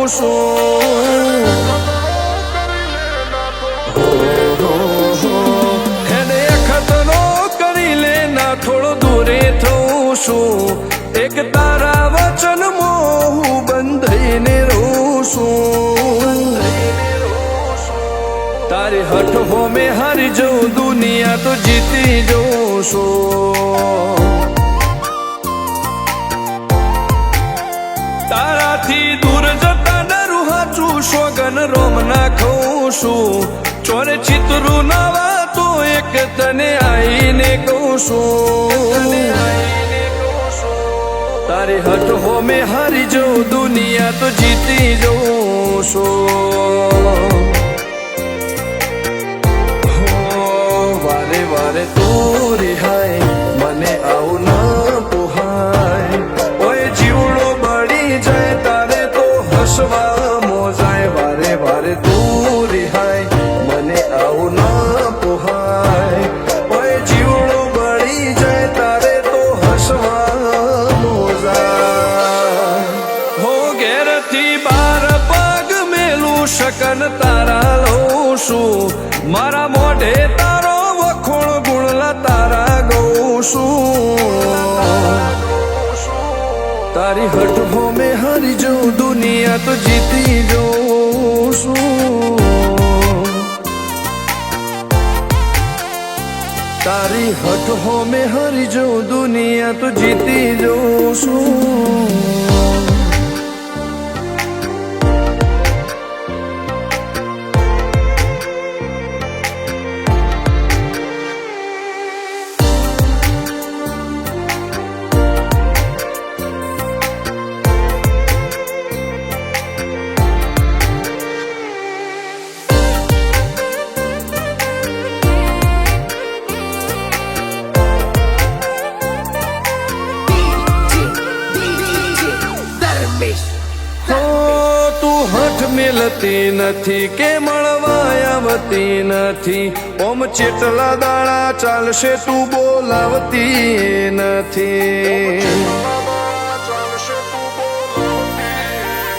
છું એને ખતરો કરી લે ના થોડો દૂરે થઉં છું એક તારા વચનમાં હું બંધાઈને રહું છું તારી હઠ હો મેં હારી જઉં દુનિયા તો જીતી જઉં છું તારાથી દૂર જતા ડરું હાચું સોગન રોમ ના ખઉં છું ચોરે ચિતરું નાવા તો એક તને આઈને કહું છું તારી હઠ હો મેં હારી જઉં દુનિયા તો જીતી જઉં છું વારે વારે તું રિહાય મને આવું ના પોહાય ઓય જીવડો બળી જાય તારે તો હસવા મોજાય વારે વારે તું રિહાય મને આવું ના પોહાય ઓય જીવડો બળી જાય તારે તો હસવા મોજાય હો ઘેરથી બાર પગ મેલું શકન તારા લઉં છું મારા મોઢે તારો વખોણ ગુણલા તારા ગઉં છું તારી હઠ હો મેં હારી જઉં દુનિયા તો જીતી જઉં છું તારી હઠ હો મેં હારી જઉં દુનિયા તો જીતી જઉં છું મિલતી નથી કે મળવા આવતી નથી ઓમ ચેટલા દાડા ચાલશે તું બોલાવતી નથી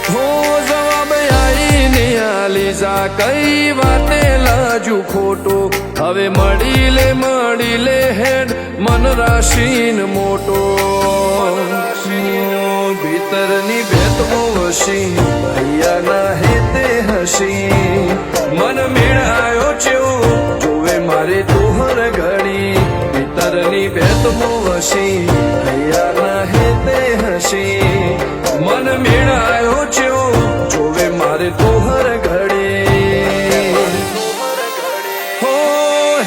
હો જવાબ આઈને આલી જા કઈ વાતે લાજુ ખોટો હવે મળી લે હેડ મન રાશીન મોટો ભીતરની ભેતમો વસી ભૈયાના હેતે હસી મન મેળાયો ચેવો જોવે મારે તુહર ઘડી ભીતરની ભેતમો વસી ભૈયાના હેતે હસી મન મેળાયો ચેવો જોવે મારે તુહર ઘડી હો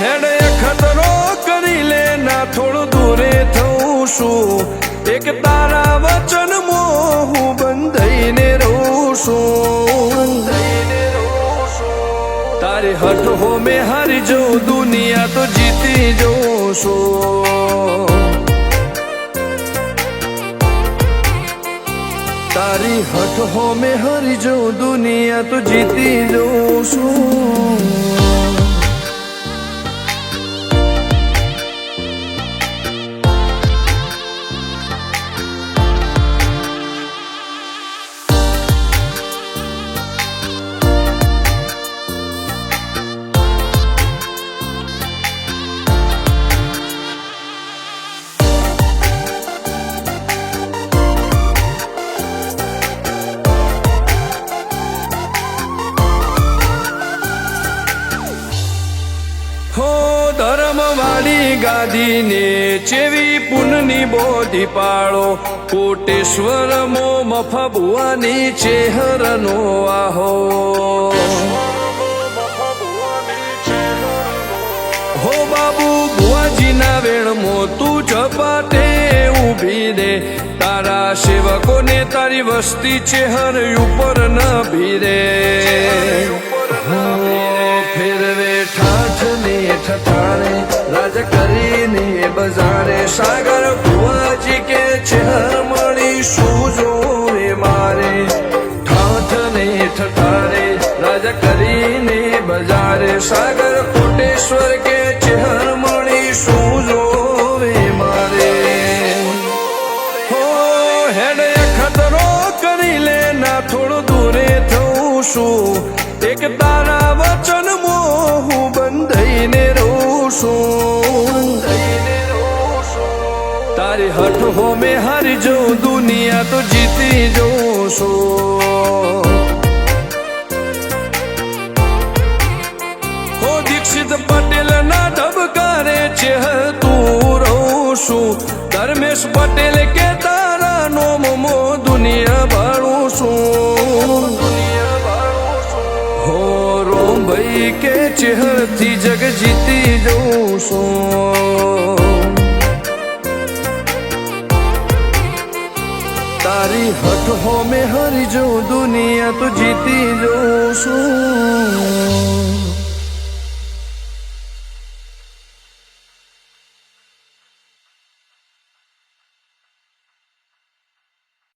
હેડે ખતરો કરી લે ના થોડું દૂરે થઉં છું એક તારા વચનમાં હું બંધાઈને રહું છું તારી હઠ હો મેં હારી જઉં દુનિયા તો જીતી જઉં છું તારી હઠ હો મેં હારી જઉં દુનિયા તો જીતી જઉં છું ધર્મવાળી ગાદીને ચેવી પુનની બોધી પાળો કોટેશ્વર મો મફબુઆની ચેહરનો આહો હો બાબુ બુઆજીના વેણમો તું ઝપાટે ઊભી દે તારા સેવકોને તારી વસ્તી ચેહર ઉપર ન ભીરે ફેરવે ઠાઠ ને ઠઠાણે રાજ કરીને બજારે સાગર ભુવાજી કે ચેહર મળી શું જોવે મારે ઠાઠ ને ઠઠાણે રાજ કરીને બજારે સાગર કોટેશ્વર કે ચેહર મળી શું જોવે મારે હો હેડ ખતરો કરી લે ના થોડો દૂરે છું એક તારા વચનમાં હું બંધાઈને રહું છું તારી હઠ હો મેં હારી જઉં દુનિયા તો જીતી જઉં છું હો દીક્ષિત પટેલ ના ધબકારે છે તું રહું છું ધર્મેશ પટેલ કે તારા નોમો દુનિયા ભાળું છું હો રોમ ભાઈ કે ચેહરથી જગ જીતી જઉં છું તારી હઠ હો મેં હારી જઉં દુનિયા તો જીતી જઉં છું